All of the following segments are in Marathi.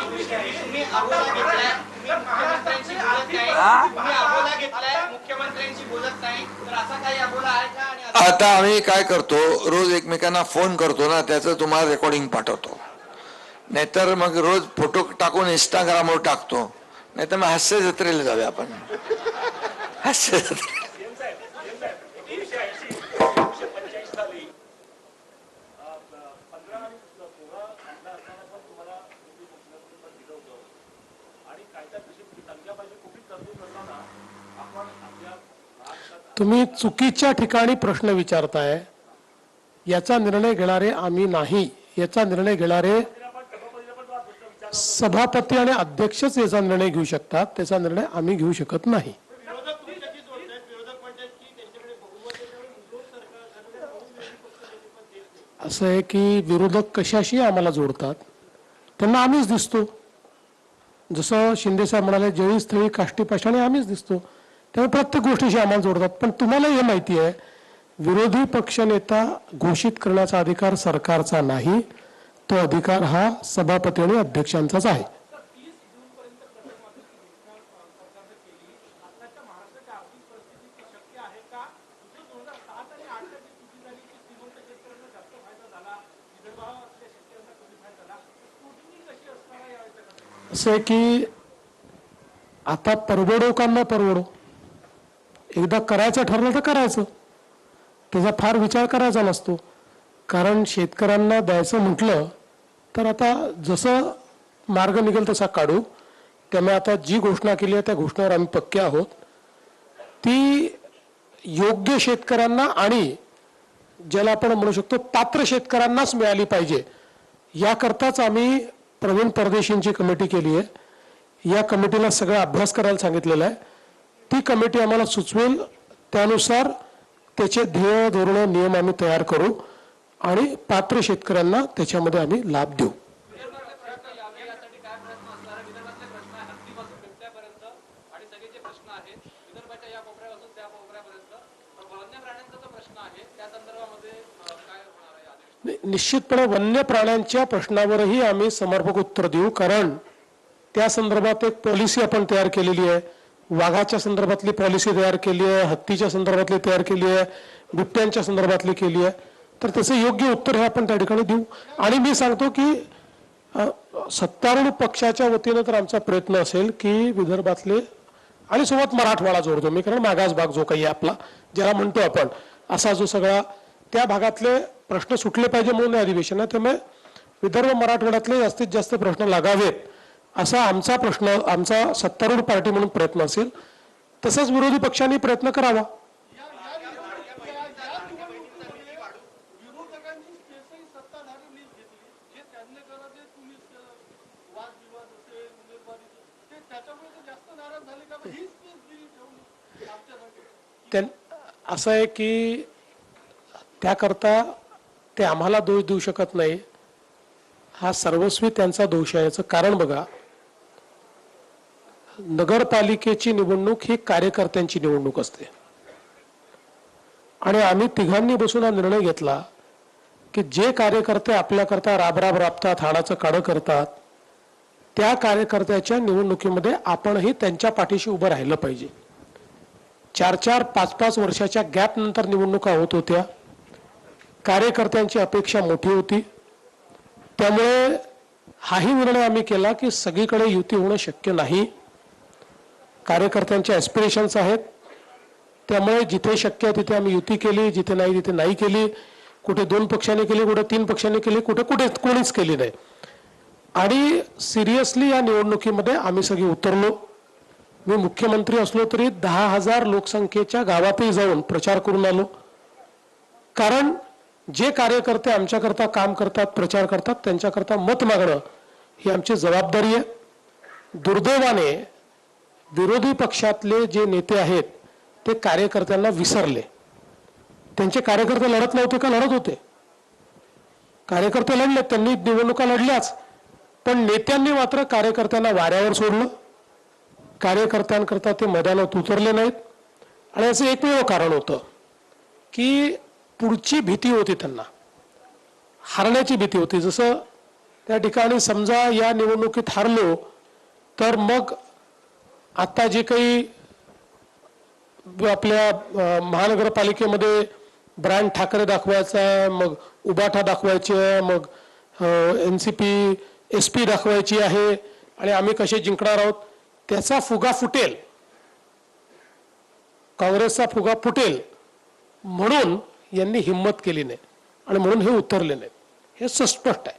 तुम्ही अबोला घेतलाय, मुख्यमंत्र्यांशी बोलत नाही, तुम्ही अबोला घेतलाय, मुख्यमंत्र्यांशी बोलत नाही, तर असा काही अबोला आहे का? आणि आता आम्ही काय करतो, रोज एकमेकांना फोन करतो ना, त्याचं तुम्हाला रेकॉर्डिंग पाठवतो. नाहीतर मग रोज फोटो टाकून इंस्टाग्रामवर टाकतो. नाहीतर मग हास्य जत्रेला जाऊया आपण. हास्य जत्रे तुम्ही चुकीच्या ठिकाणी प्रश्न विचारताय. याचा निर्णय घेणारे आम्ही नाही. याचा निर्णय घेणारे सभापती आणि अध्यक्षच याचा निर्णय घेऊ शकतात. त्याचा निर्णय आम्ही घेऊ शकत नाही. असं आहे की विरोधक कशाशी आम्हाला जोडतात, त्यांना आम्हीच दिसतो. जसं शिंदे साहेब म्हणाले, जळी स्थळी काष्टी पाषाणी आम्हीच दिसतो. त्यामुळे प्रत्येक गोष्टीशी आम्हाला जोडतात. पण तुम्हाला हे माहिती आहे, विरोधी पक्षनेता घोषित करण्याचा अधिकार सरकारचा नाही. तो अधिकार हा सभापती आणि अध्यक्षांचाच आहे. असं आहे की आता परवडो का न परवडो, एकदा करायचं ठरलं तर करायचं. त्याचा फार विचार करायचा नसतो. कारण शेतकऱ्यांना द्यायचं म्हटलं तर आता जसं मार्ग निघेल तसा काढू. त्यामुळे आता जी घोषणा केली आहे त्या घोषणेवर आम्ही पक्के आहोत. ती योग्य शेतकऱ्यांना आणि ज्याला आपण म्हणू शकतो पात्र शेतकऱ्यांनाच मिळाली पाहिजे. याकरताच आम्ही प्रवीण परदेशींची कमिटी केली आहे. या कमिटीला सगळा अभ्यास करायला सांगितलेला आहे. ती कमिटी आम्हाला सुचवेल त्यानुसार त्याचे ध्येय धोरण नियम आम्ही तयार करू आणि पात्र शेतकऱ्यांना त्याच्यामध्ये आम्ही लाभ देऊ. निश्चितपणे वन्य प्राण्यांच्या प्रश्नावरही आम्ही समर्पक उत्तर देऊ. कारण त्या संदर्भात एक पॉलिसी आपण तयार केलेली आहे. वाघाच्या संदर्भातली पॉलिसी तयार केली आहे, हत्तीच्या संदर्भातली तयार केली आहे, बिबट्यांच्या संदर्भातली केली आहे. तर त्याचं योग्य उत्तर हे आपण त्या ठिकाणी देऊ. आणि मी सांगतो की सत्तारूढ पक्षाच्या वतीनं तर आमचा प्रयत्न असेल की विदर्भातले आणि सोबत मराठवाडा जोडतो मी, कारण मागास भाग जो काही आपला ज्याला म्हणतो आपण, असा जो सगळा त्या भागातले प्रश्न सुटले पाहिजे म्हणून अधिवेशन आहे. त्यामुळे विदर्भ मराठवाड्यातले जास्तीत जास्त प्रश्न लागावेत असा आमचा प्रश्न, आमचा सत्तारूढ पार्टी म्हणून प्रयत्न असेल. तसंच विरोधी पक्षांनी प्रयत्न करावा. असं आहे की त्याकरता ते आम्हाला दोष देऊ शकत नाही. हा सर्वस्वी त्यांचा दोष आहे. याचं कारण बघा, नगरपालिकेची निवडणूक ही कार्यकर्त्यांची निवडणूक असते. आणि आम्ही तिघांनी बसून हा निर्णय घेतला की जे कार्यकर्ते आपल्याकरता राबराब राबतात, हाडाचं काढं करतात, त्या कार्यकर्त्याच्या निवडणुकीमध्ये आपणही त्यांच्या पाठीशी उभं राहिलं पाहिजे. 4-4, 5-5 वर्षाच्या गॅप नंतर निवडणुका होत होत्या. कार्यकर्त्यांची अपेक्षा मोठी होती. त्यामुळे हाही निर्णय आम्ही केला की सगळीकडे युती होणं शक्य नाही. कार्यकर्त्यांचे ॲस्पिरेशन्स आहेत. त्यामुळे जिथे शक्य आहे तिथे आम्ही युती केली, जिथे नाही तिथे नाही केली. कुठे 2 पक्षांनी केली, कुठे 3 पक्षांनी केली, कुठे कोणीच केली नाही. आणि सिरियसली या निवडणुकीमध्ये आम्ही सगळे उतरलो. मी मुख्यमंत्री असलो तरी 10,000 लोकसंख्येच्या गावातही जाऊन प्रचार करून आलो. कारण जे कार्यकर्ते आमच्याकरता काम करतात, प्रचार करतात, त्यांच्याकरता मत मागणं ही आमची जबाबदारी आहे. दुर्दैवाने विरोधी पक्षातले जे नेते आहेत ते कार्यकर्त्यांना विसरले. त्यांचे कार्यकर्ते लढत नव्हते का? लढत होते. कार्यकर्ते लढले, त्यांनी निवडणुका लढल्याच. पण नेत्यांनी मात्र कार्यकर्त्यांना वाऱ्यावर सोडलं. कार्यकर्त्यांकरता ते मैदानात उतरले नाहीत. आणि याचं एकमेव कारण होतं की पुढची भीती होती, त्यांना हारण्याची भीती होती. जसं त्या ठिकाणी समजा या निवडणुकीत हारलो तर मग आता जे काही आपल्या महानगरपालिकेमध्ये ब्रँड ठाकरे दाखवायचा आहे, मग उबाठा दाखवायची आहे, मग NCP SP दाखवायची आहे आणि आम्ही कसे जिंकणार आहोत, त्याचा फुगा फुटेल, काँग्रेसचा फुगा फुटेल म्हणून यांनी हिंमत केली नाही आणि म्हणून हे उतरले नाहीत. हे सुस्पष्ट आहे.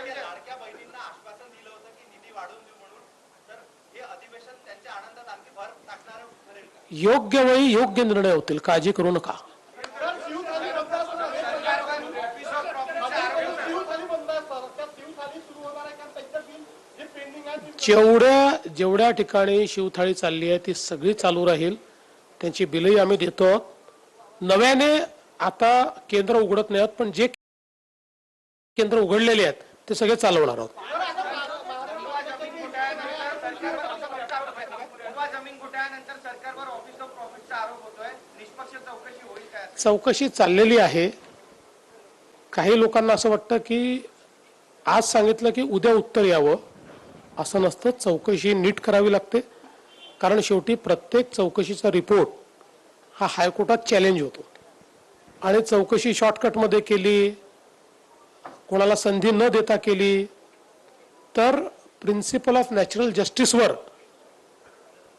लाडक्या बहिणींना आश्वासन दिलं होतं की निधी वाढवून देऊ म्हणून, तर हे अधिवेशन त्यांच्या आनंदात आणखी भर टाकणार ठरेल का? योग्य वेळी योग्य निर्णय होतील, काळजी करू नका. जेवढ्या ठिकाणी शिवथाळी चालली आहे ती सगळी चालू राहील. त्यांची बिलही आम्ही देतो. नव्याने आता केंद्र उघडत नाहीत, पण जे केंद्र उघडलेले आहेत ते सगळे चालवणार आहोत. जमीन घोटाळ्यानंतर सरकारवर ऑफिस ऑफ प्रॉफिटचा आरोप होतोय. निष्पक्ष चौकशी होईल काय? चौकशी चाललेली आहे. काही लोकांना असं वाटतं की आज सांगितलं की उद्या उत्तर यावं, असं नसतं. चौकशी नीट करावी लागते, कारण शेवटी प्रत्येक चौकशीचा रिपोर्ट हा हायकोर्टात चॅलेंज होतो आणि चौकशी शॉर्टकटमध्ये केली, कोणाला संधी न देता केली तर प्रिन्सिपल ऑफ नॅचरल जस्टिसवर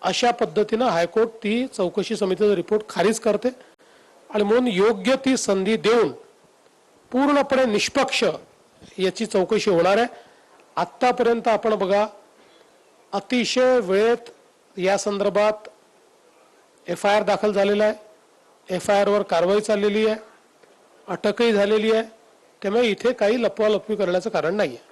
अशा पद्धतीनं हायकोर्ट ती चौकशी समितीचा रिपोर्ट खारिज करते आणि म्हणून योग्य ती संधी देऊन पूर्णपणे निष्पक्ष याची चौकशी होणार आहे. आत्तापर्यंत आपण बघा, अतिशय वेळेत या संदर्भात FIR दाखल झालेला आहे. FIR वर कारवाई चाललेली आहे, अटकही झालेली आहे. त्यामुळे इथे काही लपवालपवी करण्याचं कारण नाही आहे.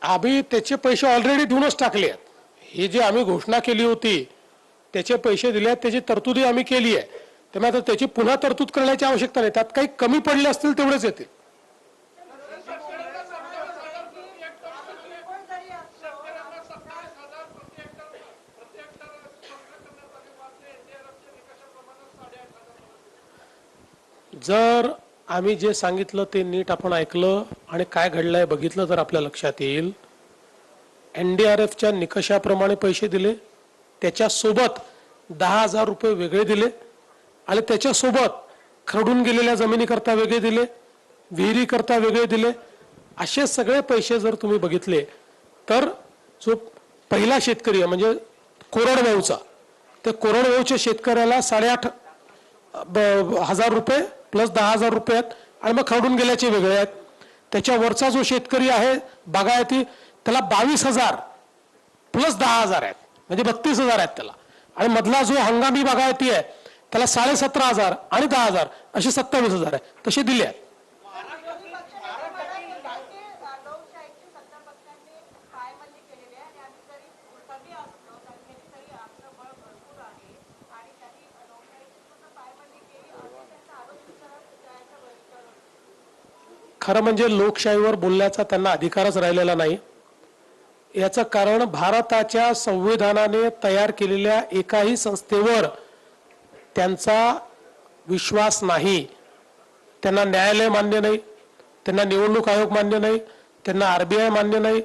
आम्ही त्याचे पैसे ऑलरेडी देऊनच टाकले आहेत. ही जी आम्ही घोषणा केली होती त्याचे पैसे दिले आहेत, त्याची तरतुदी आम्ही केली आहे. त्यामुळे आता त्याची पुन्हा तरतूद करण्याची आवश्यकता नाही. त्यात काही कमी पडले असतील तेवढेच येतील. जर आम्ही जे सांगितलं ते नीट आपण ऐकलं आणि काय घडलंय बघितलं तर आपल्या लक्षात येईल. NDRFच्या निकषाप्रमाणे पैसे दिले, त्याच्यासोबत 10,000 रुपये वेगळे दिले आणि त्याच्यासोबत खरडून गेलेल्या जमिनीकरता वेगळे दिले, विहिरीकरता वेगळे दिले. असे सगळे पैसे जर तुम्ही बघितले तर जो पहिला शेतकरी आहे म्हणजे कोरडवाहूचा, त्या कोरडवाहूच्या शेतकऱ्याला 8,500 रुपये प्लस 10,000 रुपये आहेत आणि मग खरडून गेल्याचे वेगळे आहेत. त्याच्यावरचा जो शेतकरी आहे बागायती, त्याला 22,000 प्लस 10,000 आहेत, म्हणजे 32,000 आहेत त्याला. आणि मधला जो हंगामी बागायती आहे त्याला 17,500 आणि 10,000 असे 27,000 आहे. तसे दिले आहेत. खरं म्हणजे लोकशाहीवर बोलण्याचा त्यांना अधिकारच राहिलेला नाही. याचं कारण भारताच्या संविधानाने तयार केलेल्या एकाही संस्थेवर त्यांचा विश्वास नाही. त्यांना न्यायालय मान्य नाही, त्यांना निवडणूक आयोग मान्य नाही, त्यांना RBI मान्य नाही,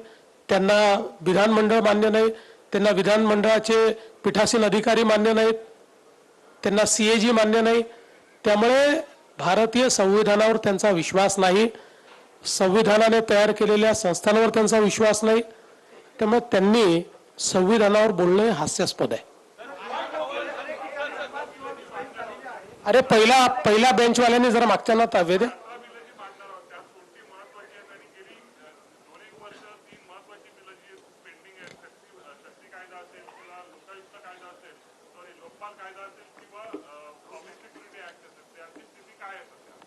त्यांना विधानमंडळ मान्य नाही, त्यांना विधानमंडळाचे पीठासीन अधिकारी मान्य नाहीत, त्यांना CAG मान्य नाही. त्यामुळे भारतीय संविधानावर त्यांचा विश्वास नाही, संविधानाने तयार केलेल्या संस्थांवर त्यांचा विश्वास नाही. त्यामुळे त्यांनी संविधानावर बोलणे हास्यास्पद आहे. अरे पहिल्या बेंचवाल्यांनी जरा मागच्यांना ताब्यात द्या.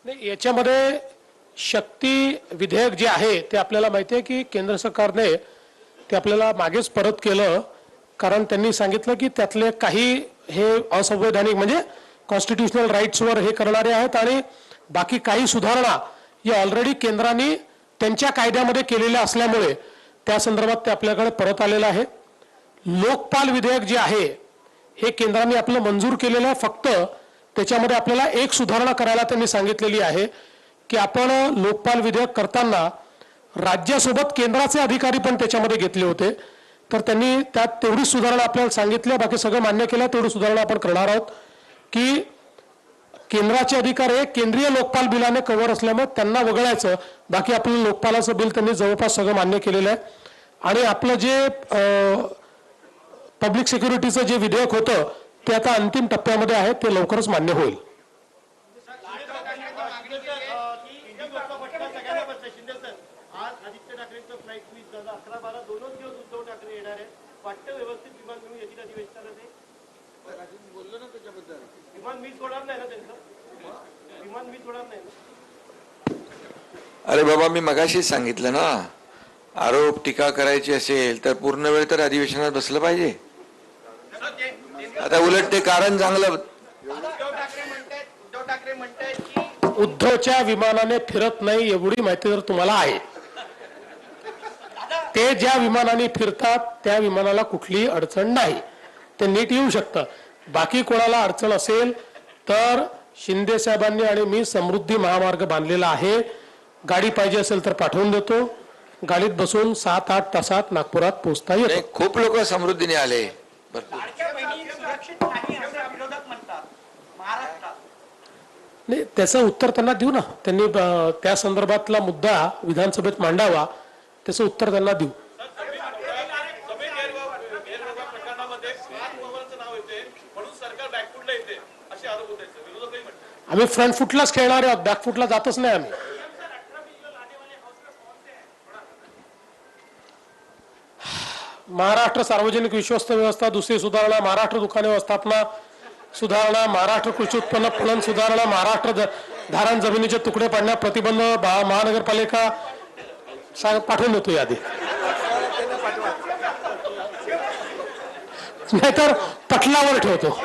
नाही, याच्यामध्ये शक्ती विधेयक जे आहे ते आपल्याला माहिती आहे की केंद्र सरकारने ते आपल्याला मागेच परत केलं, कारण त्यांनी सांगितलं की त्यातले काही हे असंवैधानिक म्हणजे कॉन्स्टिट्युशनल राईट्सवर हे करणारे आहेत आणि बाकी काही सुधारणा या ऑलरेडी केंद्राने त्यांच्या कायद्यामध्ये केलेल्या असल्यामुळे त्या संदर्भात ते आपल्याकडे परत आलेलं आहे. लोकपाल विधेयक जे आहे हे केंद्राने आपलं मंजूर केलेलं आहे. फक्त त्याच्यामध्ये आपल्याला एक सुधारणा करायला त्यांनी सांगितलेली आहे की आपण लोकपाल विधेयक करताना राज्यासोबत केंद्राचे अधिकारी पण त्याच्यामध्ये घेतले होते. तर त्यांनी त्यात तेवढी सुधारणा आपल्याला सांगितली. बाकी सगळं मान्य केलं. तेवढी सुधारणा आपण करणार आहोत की केंद्राचे अधिकार हे केंद्रीय लोकपाल बिलाने कव्हर असल्यामुळे त्यांना वगळायचं. बाकी आपलं लोकपालाचं बिल त्यांनी जवळपास सगळं मान्य केलेलं आहे. आणि आपलं जे पब्लिक सिक्युरिटीचं जे विधेयक होतं ते आता अंतिम टप्प्यामध्ये आहे. ते लवकरच मान्य होईल. अरे बाबा, मी मगाशीच सांगितलं ना, आरोप टीका करायची असेल तर पूर्ण वेळ तर अधिवेशनात बसलं पाहिजे. आता उलट ते कारण चांगलं. उद्धव ठाकरे म्हणतायत की उद्धवच्या विमानाने फिरत नाही एवढी माहिती जर तुम्हाला आहे, ते ज्या विमानाने फिरतात त्या विमानाला कुठलीही अडचण नाही, ते नीट येऊ शकतं. बाकी कोणाला अडचण असेल तर शिंदे साहेबांनी आणि मी समृद्धी महामार्ग बांधलेला आहे. गाडी पाहिजे असेल तर पाठवून देतो. गाडीत बसून 7-8 तासात नागपुरात पोहोचता येतो. खूप लोक समृद्धीने आले. लाडक्या बहिणी सुरक्षित नाही असं विरोधक म्हणतात महाराष्ट्रात. नाही, त्याचं उत्तर त्यांना देऊ ना. त्यांनी त्या संदर्भातला मुद्दा विधानसभेत मांडावा. त्याचं उत्तर त्यांना देऊ. आम्ही फ्रंट फुटलाच खेळणार आहोत, बॅक फुटला जातच नाही आम्ही. महाराष्ट्र सार्वजनिक विश्वस्त व्यवस्था दुसरी सुधारणा, महाराष्ट्र दुकाने व्यवस्थापना सुधारणा, महाराष्ट्र कृषी उत्पन्न फलन सुधारणा, महाराष्ट्र धारण जमिनीचे तुकडे पाडण्या प्रतिबंध, महानगरपालिका पाठवून देतो यादी. नाहीतर पटलावर ठेवतो.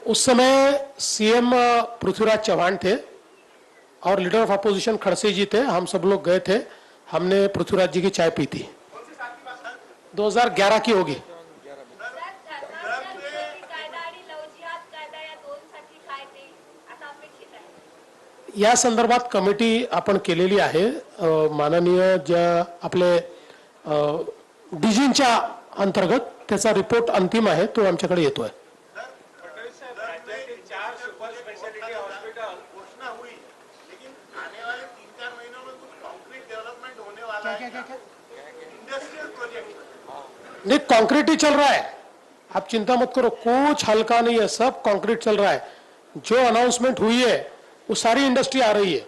उस समय सीएम पृथ्वीराज चौहान थे और लीडर ऑफ अपोजिशन खड़से जी थे. हम सब लोग गए थे. हमने पृथ्वीराज जी की चाय पी थी. 2011 की होगी. या संदर्भात कमिटी आपण केलेली आहे. माननीय ज्या आपले डीजींच्या अंतर्गत त्याचा रिपोर्ट अंतिम आहे, तो आमच्याकडे येतोय. नहीं, कंक्रीट ही चल रहा है, आप चिंता मत करो, कुछ हल्का नहीं है, सब कंक्रीट चल रहा है. जो अनाउंसमेंट हुई है वो सारी इंडस्ट्री आ रही है.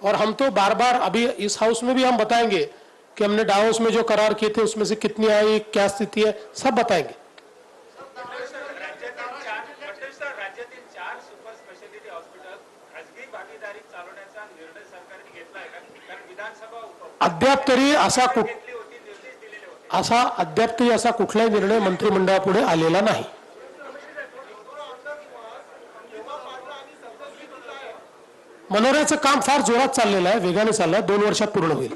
और हम तो बार बार अभी इस हाउस में भी हम बताएंगे कि हमने डाउस में जो करार किए थे उसमें से कितनी आई, क्या स्थिति है, सब बताएंगे. अद्याप तरी असा कुठलाही निर्णय मंत्रिमंडळापुढे आलेला नाही. मनोऱ्याचं काम फार जोरात चाललेलं आहे, वेगाने चाललंय. 2 वर्षात पूर्ण होईल.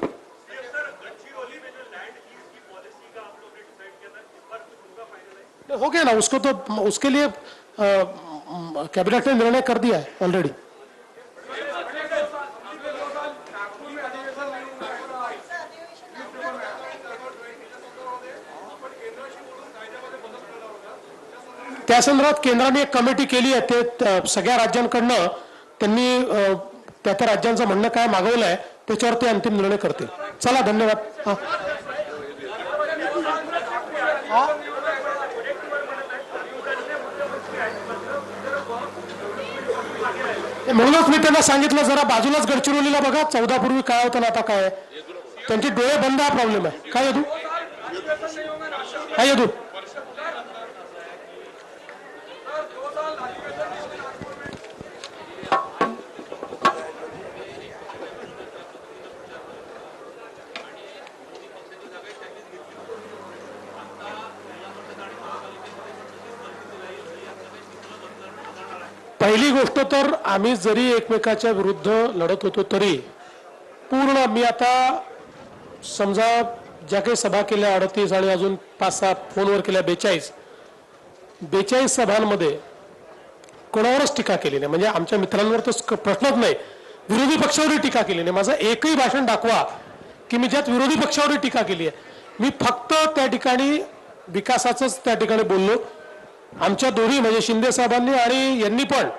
हो गया ना, उसको तो उसके लिए कैबिनेट ने निर्णय कर दिया है ऑलरेडी. त्या संदर्भात केंद्राने एक कमिटी केली आहे. ते सगळ्या राज्यांकडनं त्यांनी त्या राज्यांचं म्हणणं काय मागवलंय त्याच्यावर ते अंतिम निर्णय करतील. चला, धन्यवाद. म्हणूनच मी त्यांना सांगितलं, जरा बाजूलाच गडचिरोलीला बघा, 14 पूर्वी काय होतं ना आता काय. त्यांचे डोळे बंद, हा प्रॉब्लेम आहे. काय यदू, काय यदू. पहिली गोष्ट तर आम्ही जरी एकमेकाच्या विरुद्ध लढत होतो तरी पूर्ण मी आता समजा ज्या काही सभा केल्या 38 आणि अजून 5-6 फोनवर केल्या 42 सभांमध्ये कोणावरच टीका केली नाही. म्हणजे आमच्या मित्रांवर तर प्रश्नच नाही, विरोधी पक्षावरही टीका केली नाही. माझं एकही भाषण दाखवा की मी ज्यात विरोधी पक्षावरही टीका केली आहे. मी फक्त त्या ठिकाणी विकासाचंच त्या ठिकाणी बोललो. आमच्या दोन्ही म्हणजे शिंदे साहेबांनी आणि यांनी पण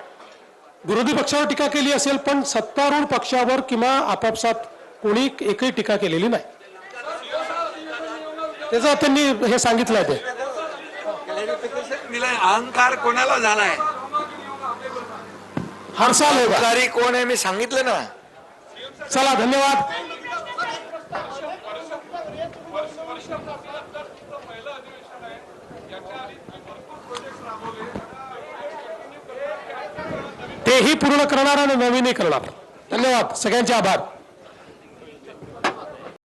विरोधी पक्षावर टीका केली असेल, पण सत्तारूढ पक्षावर किंवा आपापसात कोणी एकही टीका केलेली नाही. त्याचं त्यांनी हे सांगितलं ते अहंकार कोणाला झालाय, हर साल होगा. अहंकारी कोण आहे मी सांगितलं ना. चला धन्यवाद. तेही पूर्ण करणार आणि नवीनही करणार. धन्यवाद, सगळ्यांचे आभार.